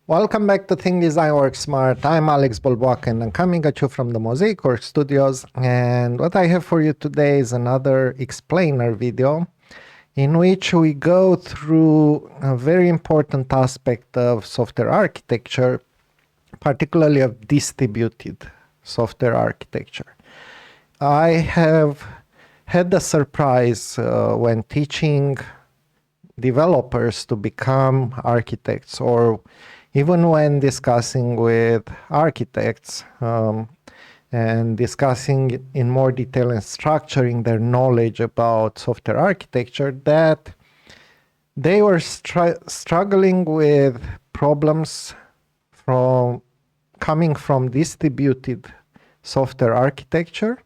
Welcome back to Think Design Work Smart. I'm Alex Bolboaca and I'm coming at you from the Mozaic Works studios. And what I have for you today is another explainer video in which we go through a very important aspect of software architecture, particularly of distributed software architecture. I have had the surprise when teaching developers to become architects, or even when discussing with architects and discussing in more detail and structuring their knowledge about software architecture, that they were struggling with problems coming from distributed software architecture,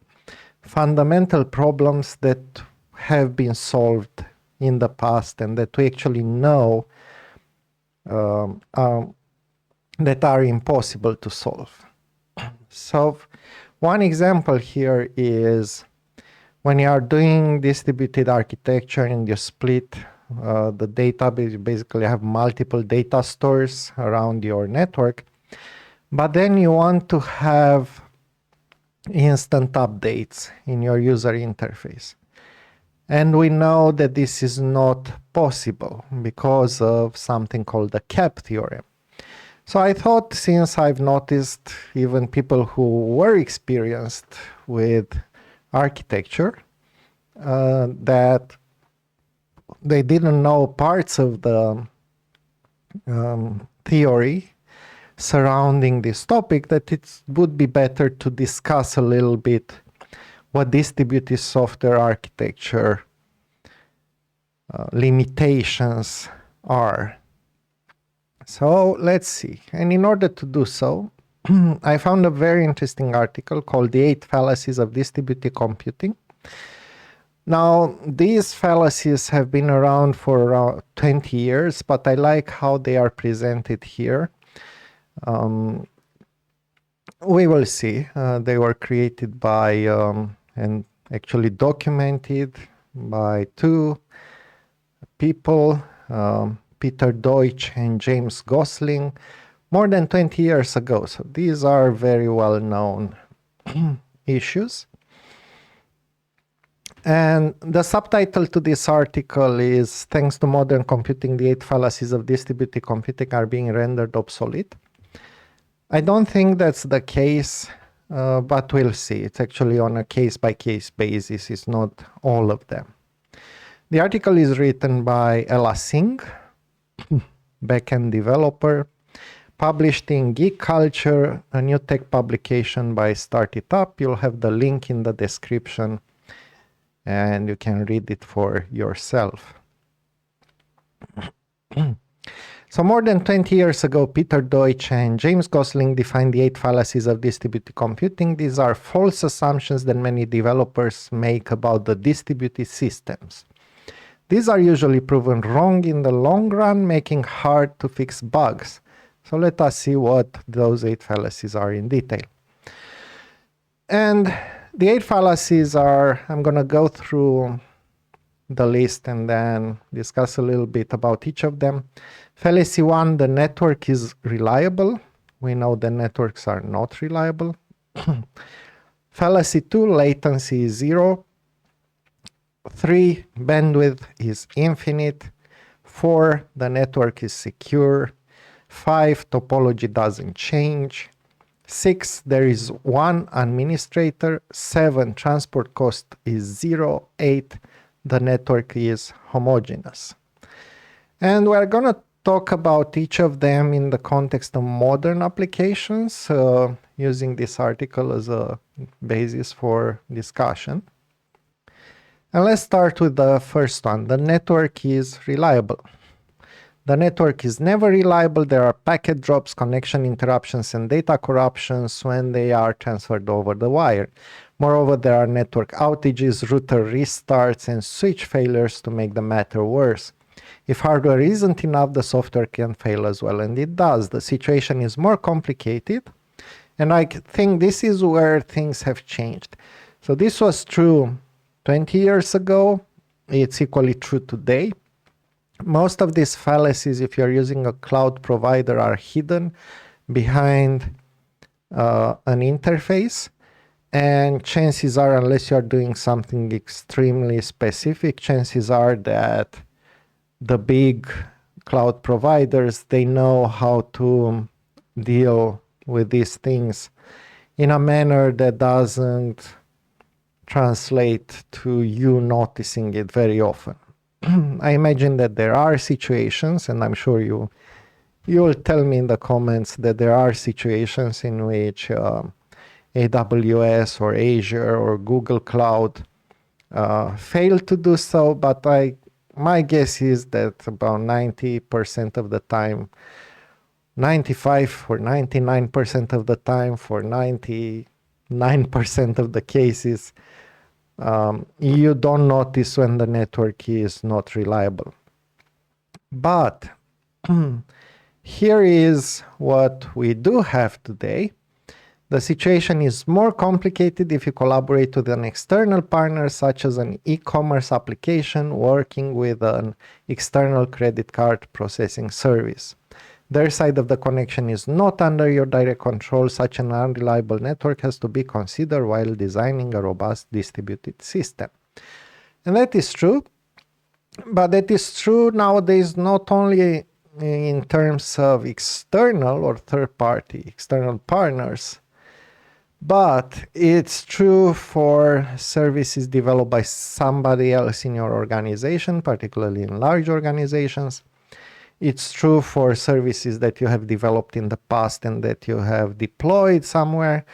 fundamental problems that have been solved in the past and that we actually know that are impossible to solve. So one example here is when you are doing distributed architecture and you split the data, basically have multiple data stores around your network, but then you want to have instant updates in your user interface. And we know that this is not possible because of something called the cap theorem. So I thought, since I've noticed even people who were experienced with architecture, that they didn't know parts of the theory surrounding this topic, that it would be better to discuss a little bit what distributed software architecture limitations are. So let's see. And in order to do so, I found a very interesting article called The 8 Fallacies of Distributed Computing. Now, these fallacies have been around for around 20 years, but I like how they are presented here. We will see. They were created by and actually documented by two people, Peter Deutsch and James Gosling, more than 20 years ago. So these are very well-known issues. And the subtitle to this article is, "Thanks to modern computing, the 8 fallacies of distributed computing are being rendered obsolete." I don't think that's the case, but we'll see. It's actually on a case-by-case basis. It's not all of them. The article is written by Ella Singh, backend developer, published in Geek Culture, a new tech publication by Start It Up. You'll have the link in the description and you can read it for yourself. So more than 20 years ago, Peter Deutsch and James Gosling defined the 8 fallacies of distributed computing. These are false assumptions that many developers make about the distributed systems. These are usually proven wrong in the long run, making hard to fix bugs. So let us see what those 8 fallacies are in detail. And the 8 fallacies are, I'm going to go through the list and then discuss a little bit about each of them. Fallacy 1, the network is reliable. We know the networks are not reliable. Fallacy 2, latency is 0. 3, bandwidth is infinite. 4, the network is secure. 5, topology doesn't change. 6, there is one administrator. 7, transport cost is 0. 8, the network is homogeneous. And we're going to talk about each of them in the context of modern applications, using this article as a basis for discussion. And let's start with the first one. The network is reliable. The network is never reliable. There are packet drops, connection interruptions, and data corruptions when they are transferred over the wire. Moreover, there are network outages, router restarts, and switch failures to make the matter worse. If hardware isn't enough, the software can fail as well, and it does. The situation is more complicated, and I think this is where things have changed. So this was true 20 years ago. It's equally true today. Most of these fallacies, if you're using a cloud provider, are hidden behind an interface. And chances are, unless you're doing something extremely specific, chances are that the big cloud providers, they know how to deal with these things in a manner that doesn't translate to you noticing it very often. I imagine that there are situations, and I'm sure you will tell me in the comments that there are situations in which AWS or Azure or Google Cloud fail to do so, but my guess is that about 90% of the time, 95 or 99% of the time, for 99% of the cases, you don't notice when the network is not reliable. But here is what we do have today. The situation is more complicated if you collaborate with an external partner, such as an e-commerce application working with an external credit card processing service. Their side of the connection is not under your direct control. Such an unreliable network has to be considered while designing a robust distributed system. And that is true, but that is true nowadays not only in terms of external or third-party external partners, but it's true for services developed by somebody else in your organization, particularly in large organizations. It's true for services that you have developed in the past and that you have deployed somewhere.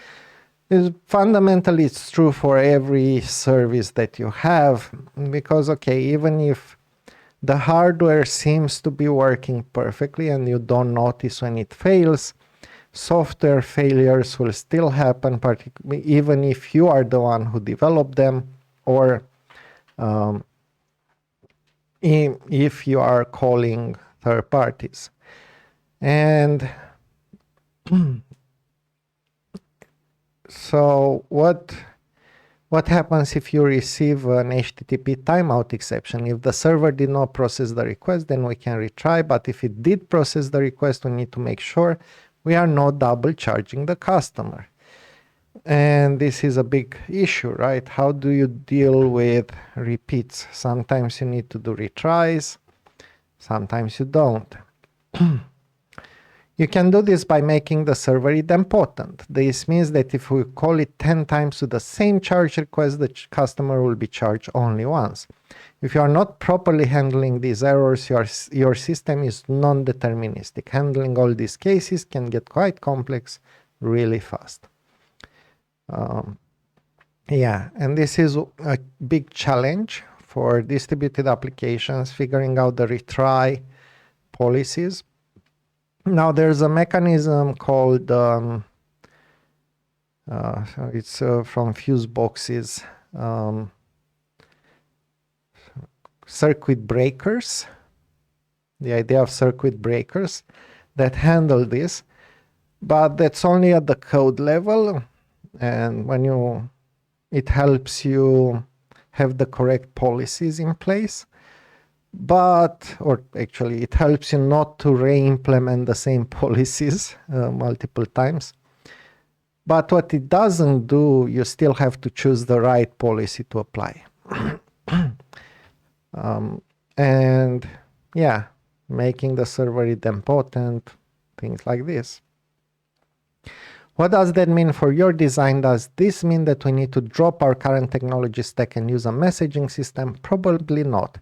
Fundamentally, it's true for every service that you have, because, okay, even if the hardware seems to be working perfectly and you don't notice when it fails, software failures will still happen, even if you are the one who developed them, or if you are calling third parties. And so what happens if you receive an HTTP timeout exception? If the server did not process the request, then we can retry, but if it did process the request, we need to make sure we are not double charging the customer. And this is a big issue, right? How do you deal with repeats? Sometimes you need to do retries, sometimes you don't. You can do this by making the server idempotent. This means that if we call it 10 times to the same charge request, the customer will be charged only once. If you are not properly handling these errors, your system is non-deterministic. Handling all these cases can get quite complex really fast. Yeah, and this is a big challenge for distributed applications, figuring out the retry policies. Now, there's a mechanism called, it's from fuse boxes, circuit breakers, the idea of circuit breakers that handle this, but that's only at the code level. And when it helps you have the correct policies in place, or actually it helps you not to re-implement the same policies multiple times. But what it doesn't do, you still have to choose the right policy to apply. And yeah, making the server idempotent, things like this. What does that mean for your design? Does this mean that we need to drop our current technology stack and use a messaging system? Probably not.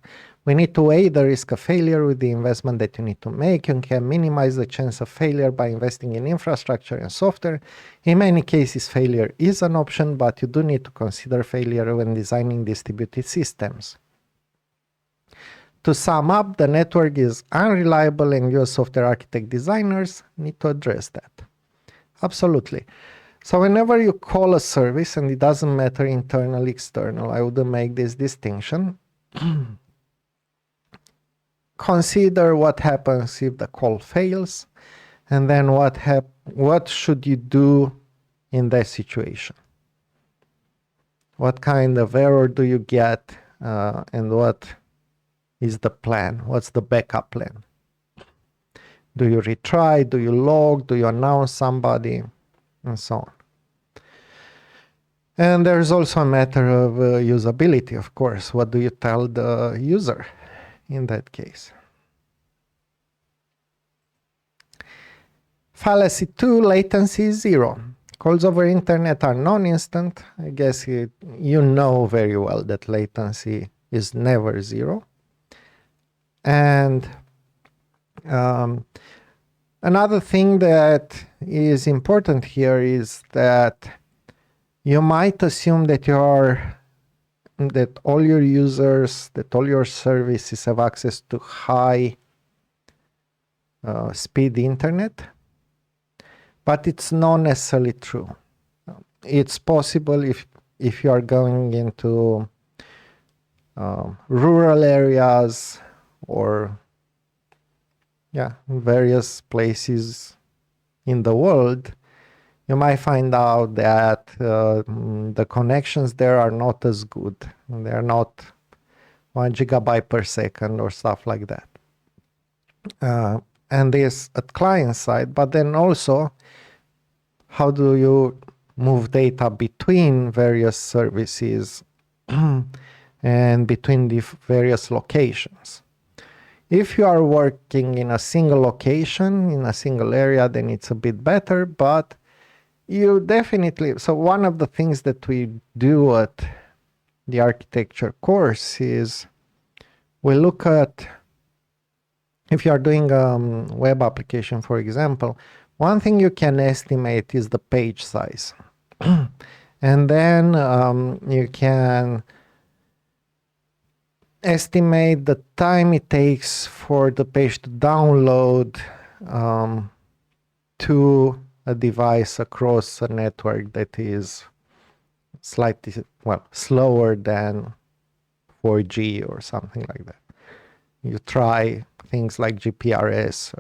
We need to weigh the risk of failure with the investment that you need to make. You can minimize the chance of failure by investing in infrastructure and software. In many cases, failure is an option, but you do need to consider failure when designing distributed systems. To sum up, the network is unreliable and you as software architect designers need to address that. Absolutely. So whenever you call a service, and it doesn't matter internal, external, I wouldn't make this distinction. Consider what happens if the call fails, and then what should you do in that situation? What kind of error do you get, and what is the plan? What's the backup plan? Do you retry? Do you log? Do you announce somebody? And so on. And there's also a matter of usability, of course. What do you tell the user in that case? Fallacy 2, latency is 0. Calls over internet are non-instant. I guess you know very well that latency is never 0. And another thing that is important here is that you might assume that all your users, that all your services have access to high speed internet, but it's not necessarily true. It's possible if you are going into rural areas or various places in the world, you might find out that the connections there are not as good. They're not 1 gigabyte per second or stuff like that. And this at client side, but then also, how do you move data between various services and between the various locations? If you are working in a single location, in a single area, then it's a bit better, but you definitely, so one of the things that we do at the architecture course is we look at, if you are doing a web application, for example, one thing you can estimate is the page size. And then you can estimate the time it takes for the page to download to a device across a network that is slightly, slower than 4G or something like that. You try things like GPRS,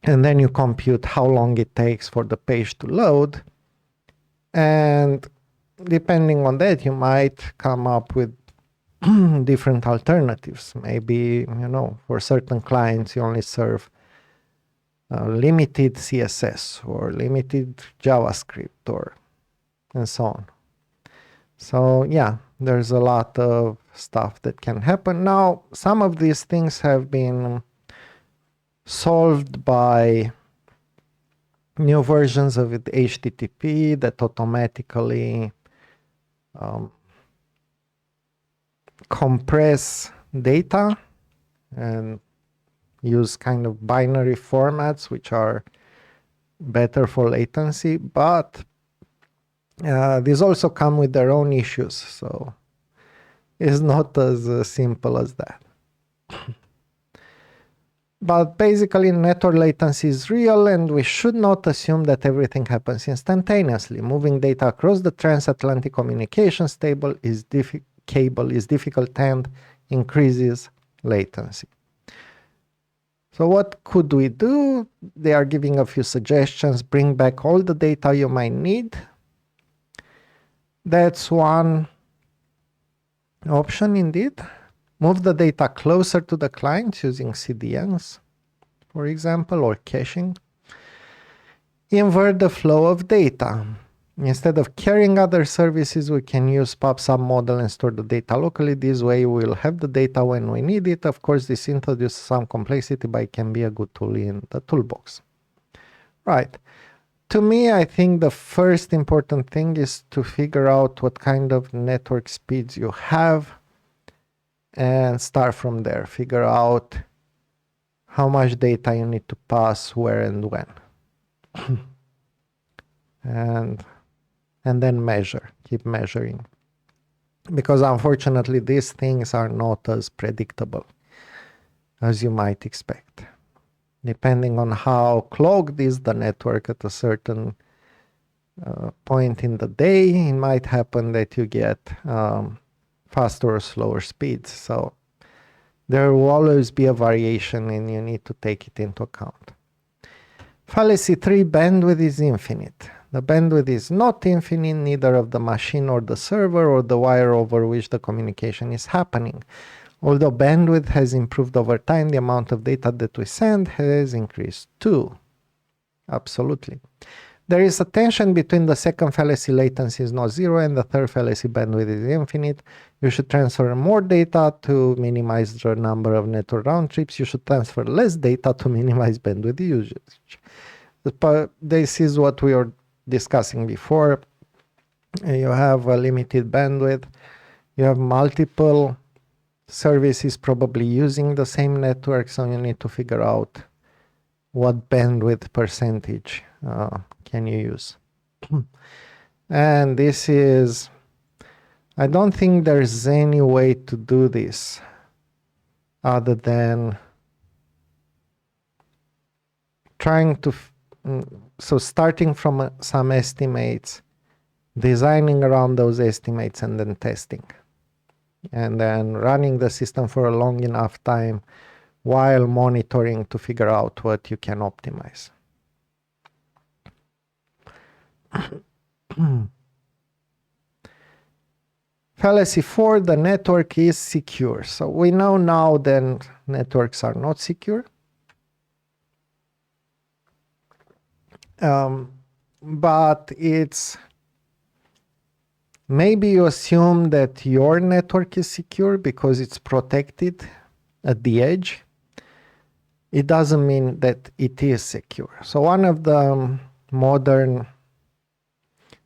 and then you compute how long it takes for the page to load. And depending on that, you might come up with different alternatives. Maybe, for certain clients, you only serve limited CSS or limited JavaScript and so on. So there's a lot of stuff that can happen. Now, some of these things have been solved by new versions of HTTP that automatically compress data and use kind of binary formats which are better for latency, but these also come with their own issues, so it's not as simple as that. But basically, network latency is real, and we should not assume that everything happens instantaneously. Moving data across the transatlantic communications cable is difficult and increases latency. So what could we do? They are giving a few suggestions. Bring back all the data you might need. That's one option indeed. Move the data closer to the client using CDNs, for example, or caching. Invert the flow of data. Instead of carrying other services, we can use PubSub model and store the data locally. This way we'll have the data when we need it. Of course, this introduces some complexity, but it can be a good tool in the toolbox. Right. To me, I think the first important thing is to figure out what kind of network speeds you have and start from there. Figure out how much data you need to pass, where and when. and then measure, keep measuring. Because unfortunately, these things are not as predictable as you might expect. Depending on how clogged is the network at a certain point in the day, it might happen that you get faster or slower speeds. So there will always be a variation and you need to take it into account. Fallacy 3, bandwidth is infinite. The bandwidth is not infinite, neither of the machine or the server or the wire over which the communication is happening. Although bandwidth has improved over time, the amount of data that we send has increased too. Absolutely. There is a tension between the second fallacy latency is not zero and the third fallacy bandwidth is infinite. You should transfer more data to minimize the number of network round trips. You should transfer less data to minimize bandwidth usage. But this is what we were discussing before. You have a limited bandwidth. You have multiple services probably using the same network, so you need to figure out what bandwidth percentage can you use. And this is, I don't think there's any way to do this other than trying to, so starting from some estimates, designing around those estimates, and then testing. And then running the system for a long enough time while monitoring to figure out what you can optimize. Fallacy 4, the network is secure. So we know now that networks are not secure. But it's, maybe you assume that your network is secure because it's protected at the edge. It doesn't mean that it is secure. So one of the modern,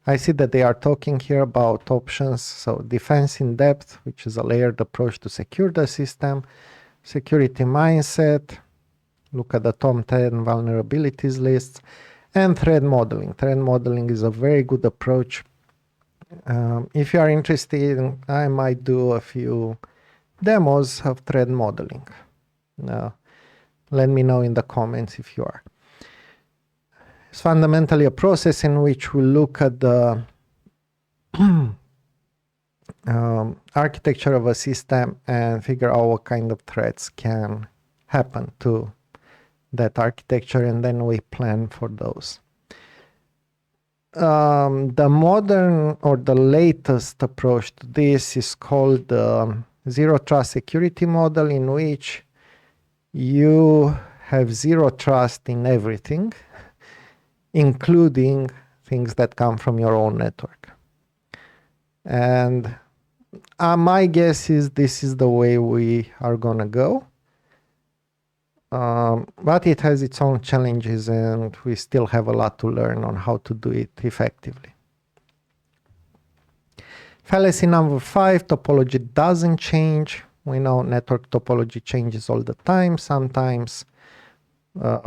I see that they are talking here about options. So defense in depth, which is a layered approach to secure the system, security mindset, look at the top 10 vulnerabilities lists, and threat modeling. Threat modeling is a very good approach. If you are interested, I might do a few demos of threat modeling. Let me know in the comments if you are. It's fundamentally a process in which we look at the architecture of a system and figure out what kind of threats can happen to that architecture, and then we plan for those. The modern or the latest approach to this is called the Zero Trust Security Model, in which you have zero trust in everything, including things that come from your own network. And my guess is this is the way we are going to go. But it has its own challenges, and we still have a lot to learn on how to do it effectively. Fallacy number 5, topology doesn't change. We know network topology changes all the time, sometimes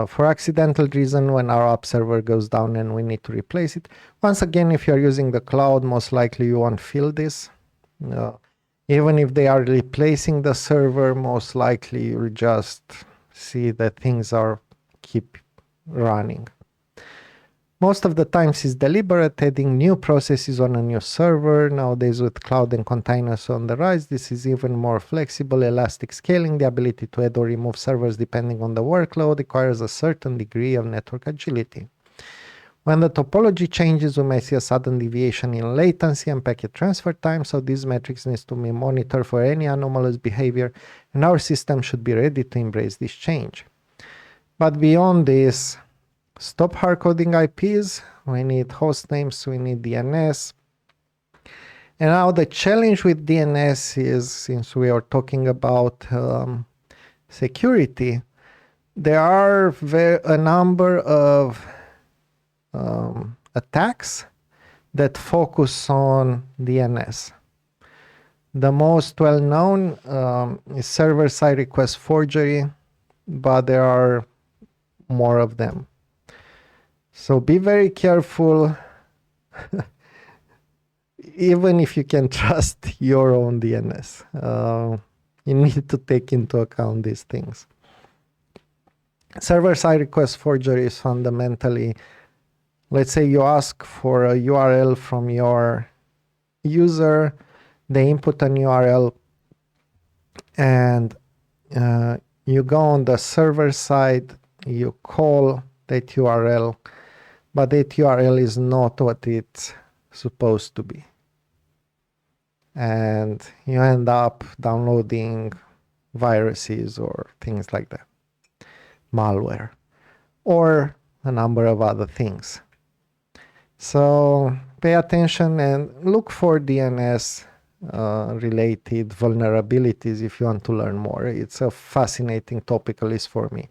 for accidental reason when our app server goes down and we need to replace it. Once again, if you're using the cloud, most likely you won't feel this. Even if they are replacing the server, most likely you'll just see that things are keep running. Most of the times it's deliberate, adding new processes on a new server. Nowadays with cloud and containers on the rise, this is even more flexible. Elastic scaling, the ability to add or remove servers depending on the workload, requires a certain degree of network agility. When the topology changes, we may see a sudden deviation in latency and packet transfer time, so these metrics need to be monitored for any anomalous behavior, and our system should be ready to embrace this change. But beyond this, stop hardcoding IPs, we need host names, we need DNS. And now the challenge with DNS is, since we are talking about security, there are a number of attacks that focus on DNS. The most well-known is server-side request forgery, but there are more of them. So be very careful, even if you can trust your own DNS. You need to take into account these things. Server-side request forgery is fundamentally, let's say you ask for a URL from your user, they input an URL, and you go on the server side, you call that URL, but that URL is not what it's supposed to be. And you end up downloading viruses or things like that, malware, or a number of other things. So pay attention and look for DNS related vulnerabilities if you want to learn more. It's a fascinating topic, at least for me.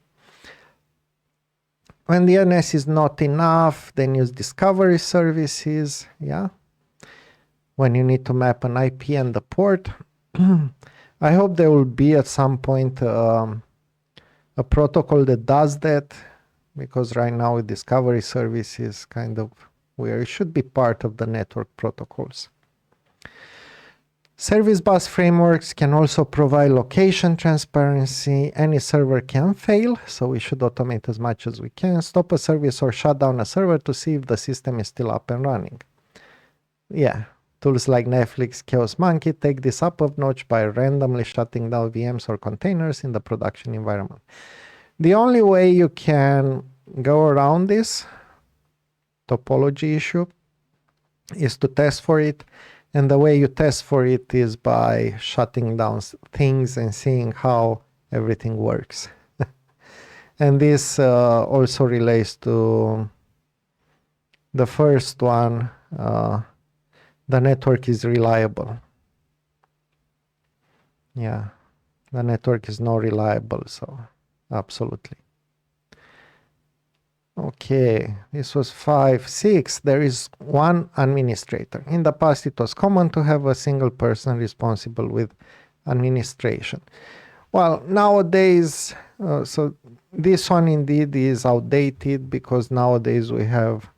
When DNS is not enough, then use discovery services. Yeah. When you need to map an IP and the port. I hope there will be at some point a protocol that does that, because right now with discovery services kind of where it should be part of the network protocols. Service bus frameworks can also provide location transparency. Any server can fail, so we should automate as much as we can. Stop a service or shut down a server to see if the system is still up and running. Yeah, tools like Netflix, Chaos Monkey take this up a notch by randomly shutting down VMs or containers in the production environment. The only way you can go around this topology issue is to test for it. And the way you test for it is by shutting down things and seeing how everything works. And this also relates to the first one. The network is reliable. Yeah, the network is not reliable, so absolutely. Okay, this was 5, 6. There is one administrator. In the past, it was common to have a single person responsible with administration. Well, nowadays, so this one indeed is outdated, because nowadays we have,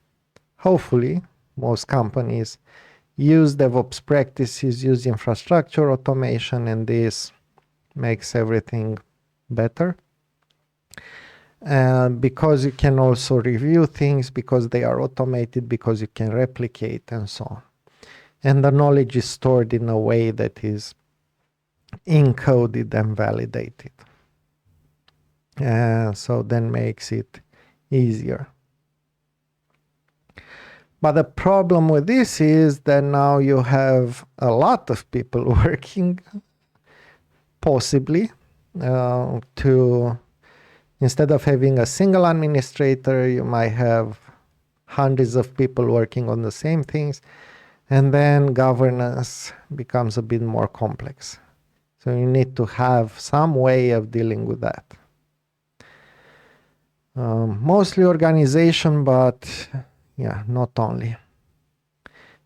hopefully, most companies use DevOps practices, use infrastructure automation, and this makes everything better. Because you can also review things, because they are automated, because you can replicate and so on. And the knowledge is stored in a way that is encoded and validated. So then makes it easier. But the problem with this is that now you have a lot of people working, possibly, instead of having a single administrator, you might have hundreds of people working on the same things, and then governance becomes a bit more complex. So you need to have some way of dealing with that. Mostly organization, but yeah, not only.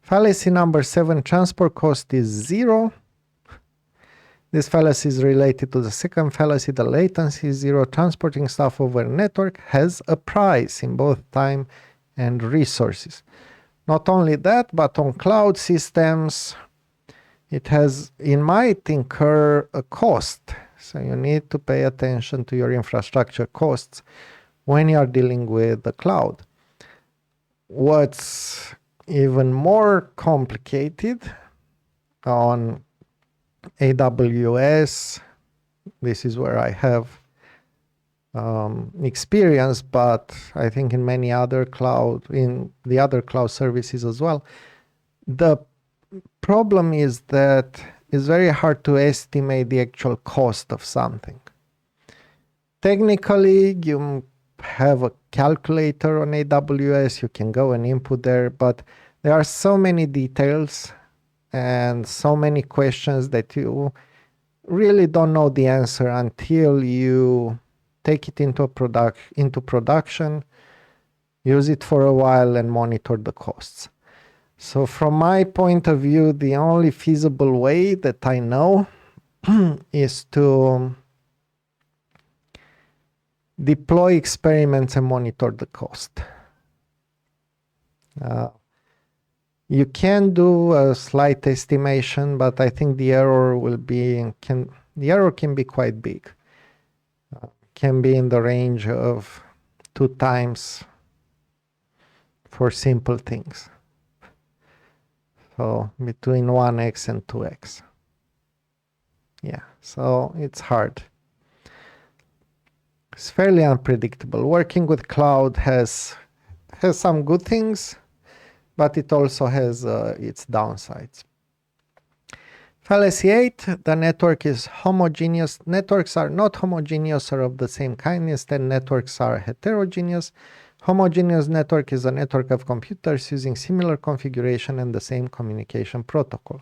Fallacy number 7, transport cost is 0. This fallacy is related to the second fallacy, the latency is 0. Transporting stuff over a network has a price in both time and resources. Not only that, but on cloud systems, it might incur a cost. So you need to pay attention to your infrastructure costs when you are dealing with the cloud. What's even more complicated on AWS, this is where I have experience, but I think in the other cloud services as well. The problem is that it's very hard to estimate the actual cost of something. Technically, you have a calculator on AWS, you can go and input there, but there are so many details and so many questions that you really don't know the answer until you take it into production, use it for a while, and monitor the costs. So from my point of view, the only feasible way that I know is to deploy experiments and monitor the cost. You can do a slight estimation, but I think the error can be quite big. Can be in the range of 2 times for simple things. So between 1x and 2x. Yeah, so it's hard. It's fairly unpredictable. Working with cloud has some good things, but it also has its downsides. Fallacy 8, the network is homogeneous. Networks are not homogeneous or of the same kind. Instead, networks are heterogeneous. Homogeneous network is a network of computers using similar configuration and the same communication protocol.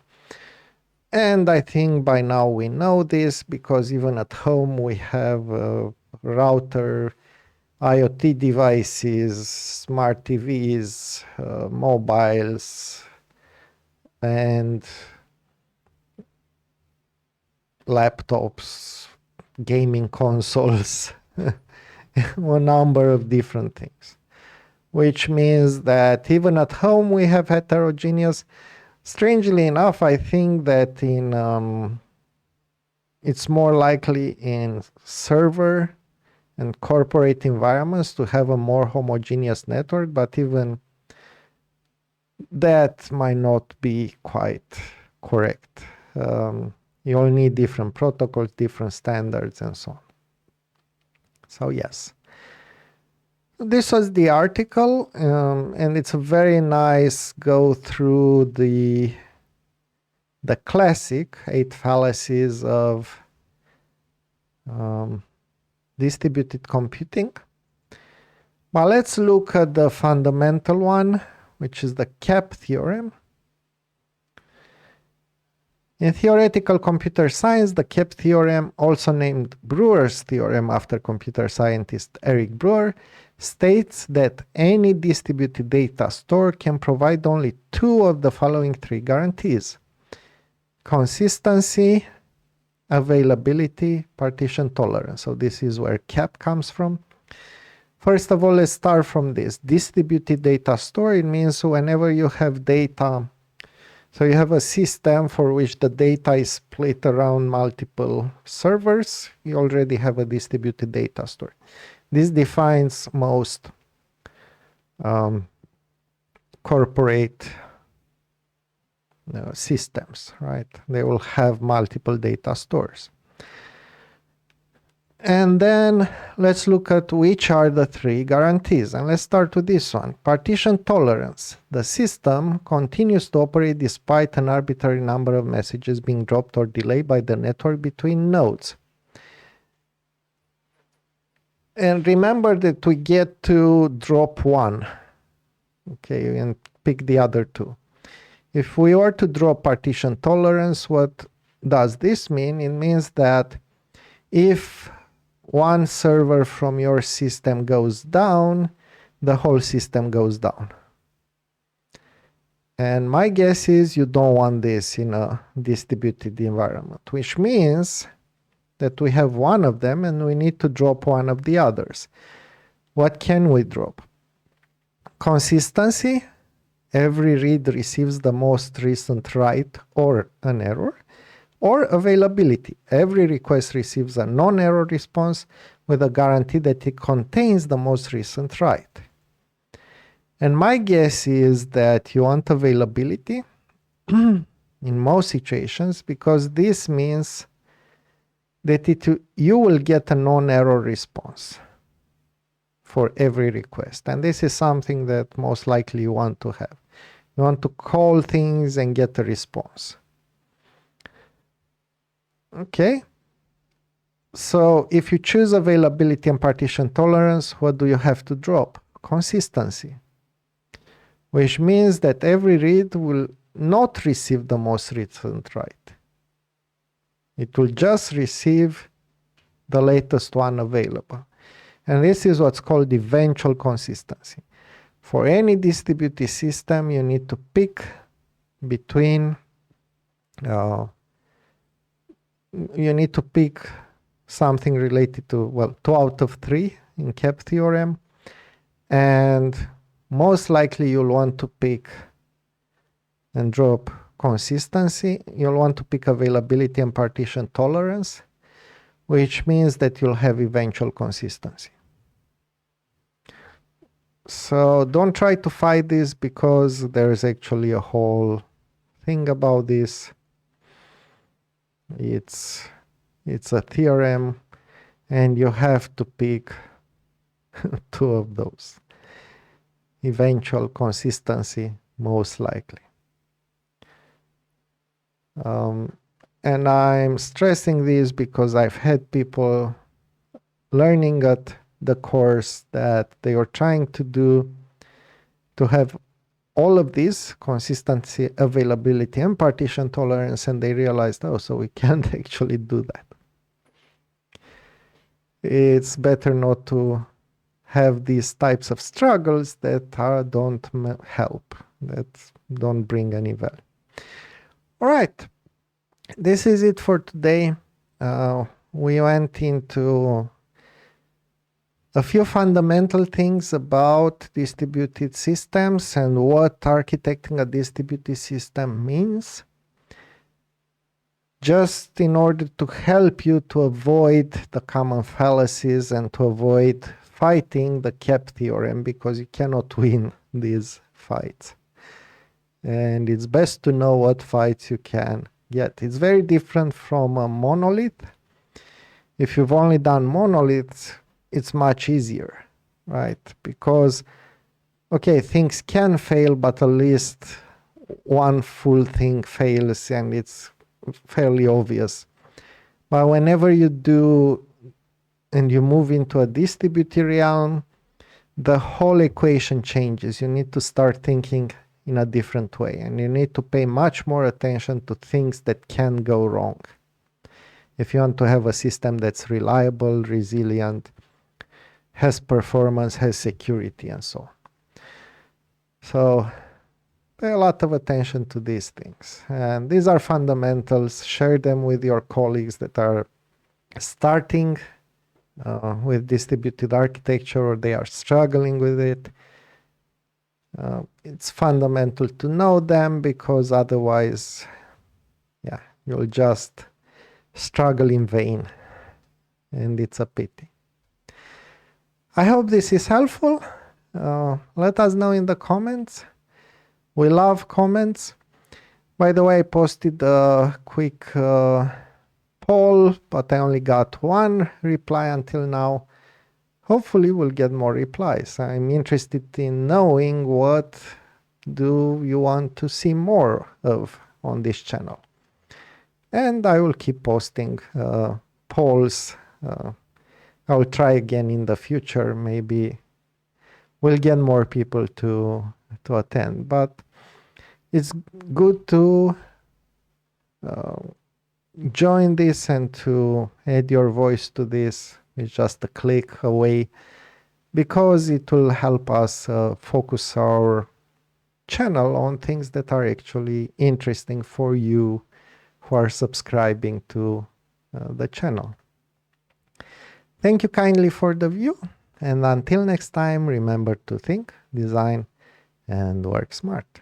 And I think by now we know this, because even at home we have a router, IoT devices, smart TVs, mobiles, and laptops, gaming consoles, a number of different things. Which means that even at home we have heterogeneous. Strangely enough, I think that it's more likely in server and corporate environments to have a more homogeneous network, but even that might not be quite correct. You all need different protocols, different standards, and so on. So yes. This was the article, and it's a very nice go through the classic 8 fallacies of distributed computing. But let's look at the fundamental one, which is the CAP theorem. In theoretical computer science, the CAP theorem, also named Brewer's theorem after computer scientist Eric Brewer, states that any distributed data store can provide only 2 of the following 3 guarantees: consistency, availability, partition tolerance. So this is where CAP comes from. First of all, let's start from this. Distributed data store, it means whenever you have data, so you have a system for which the data is split around multiple servers, you already have a distributed data store. This defines most corporate systems, right? They will have multiple data stores. And then let's look at which are the 3 guarantees. And let's start with this one. Partition tolerance. The system continues to operate despite an arbitrary number of messages being dropped or delayed by the network between nodes. And remember that we get to drop 1. Okay, and pick the other 2. If we were to drop partition tolerance, what does this mean? It means that if one server from your system goes down, the whole system goes down. And my guess is you don't want this in a distributed environment, which means that we have one of them and we need to drop one of the others. What can we drop? Consistency. Every read receives the most recent write or an error. Or availability. Every request receives a non-error response with a guarantee that it contains the most recent write. And my guess is that you want availability in most situations, because this means that you will get a non-error response for every request. And this is something that most likely you want to have. You want to call things and get a response. Okay, so if you choose availability and partition tolerance, what do you have to drop? Consistency, which means that every read will not receive the most recent write. It will just receive the latest one available. And this is what's called eventual consistency. For any distributed system, you need to pick between you need to pick something related to, well, 2 out of 3 in CAP theorem. And most likely you'll want to pick and drop consistency. You'll want to pick availability and partition tolerance, which means that you'll have eventual consistency. So don't try to fight this, because there's actually a whole thing about this. It's a theorem, and you have to pick 2 of those. Eventual consistency, most likely. And I'm stressing this because I've had people learning at the course that they are trying to have all of this consistency, availability, and partition tolerance, and they realized, oh, so we can't actually do that. It's better not to have these types of struggles that don't help, that don't bring any value. All right, this is it for today. We went into a few fundamental things about distributed systems and what architecting a distributed system means, just in order to help you to avoid the common fallacies and to avoid fighting the cap theorem, because you cannot win these fights. And it's best to know what fights you can get. It's very different from a monolith. If you've only done monoliths, it's much easier, right? Because, okay, things can fail, but at least one full thing fails and it's fairly obvious. But whenever you do and you move into a distributed realm, the whole equation changes. You need to start thinking in a different way, and you need to pay much more attention to things that can go wrong. If you want to have a system that's reliable, resilient, has performance, has security, and so on. So pay a lot of attention to these things. And these are fundamentals. Share them with your colleagues that are starting with distributed architecture, or they are struggling with it. It's fundamental to know them, because otherwise, yeah, you'll just struggle in vain, and it's a pity. I hope this is helpful. Let us know in the comments. We love comments. By the way, I posted a quick poll, but I only got one reply until now. Hopefully we'll get more replies. I'm interested in knowing what do you want to see more of on this channel. And I will keep posting polls. I will try again in the future. Maybe we'll get more people to attend. But it's good to join this and to add your voice to this. It's just a click away, because it will help us focus our channel on things that are actually interesting for you who are subscribing to the channel. Thank you kindly for the view, and until next time, remember to think, design, and work smart.